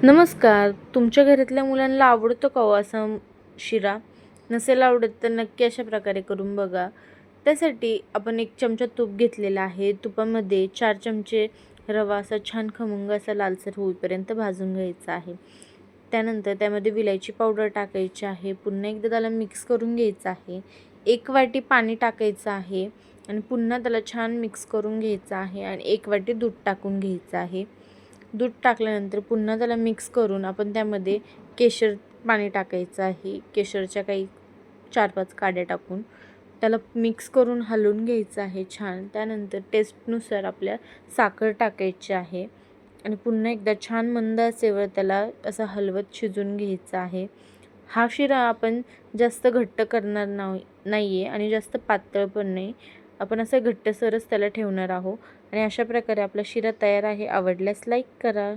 नमस्कार. तुमच्या घरातल्या मुलांना आवडतो का हो असा शिरा? नसेल आवडत तर नक्की अशा प्रकारे करून बघा. त्यासाठी आपण 1 चमचा तूप घेतलेला आहे. तुपामध्ये 4 चमचे रवा असा छान खमंग असा लालसर होईपर्यंत भाजून घ्यायचा आहे. त्यानंतर त्यामध्ये विलायची पावडर टाकायची आहे. पुन्हा एकदा त्याला मिक्स करून घ्यायचं आहे. 1 वाटी पाणी टाकायचं आहे आणि पुन्हा त्याला छान मिक्स करून घ्यायचं आहे आणि 1 वाटी दूध टाकून घ्यायचं आहे. दूध टाकल्यानंतर पुन्हा त्याला मिक्स करून आपण त्यामध्ये केशर पाणी टाकायचं आहे. केशरच्या काही 4-5 काड्या टाकून त्याला मिक्स करून हलवून घ्यायचं आहे छान. त्यानंतर टेस्टनुसार आपल्या साखर टाकायची आहे आणि पुन्हा एकदा छान मंद आचेवर त्याला असं हलवत शिजवून घ्यायचं आहे. हा शिरा आपण जास्त घट्ट करणार नाही आहे आणि जास्त पातळ पण नाही. आपण असं घट्टसरच त्याला ठेवणार आहोत आणि अशा प्रकारे आपला शिरा तयार आहे. आवडल्यास लाईक करा.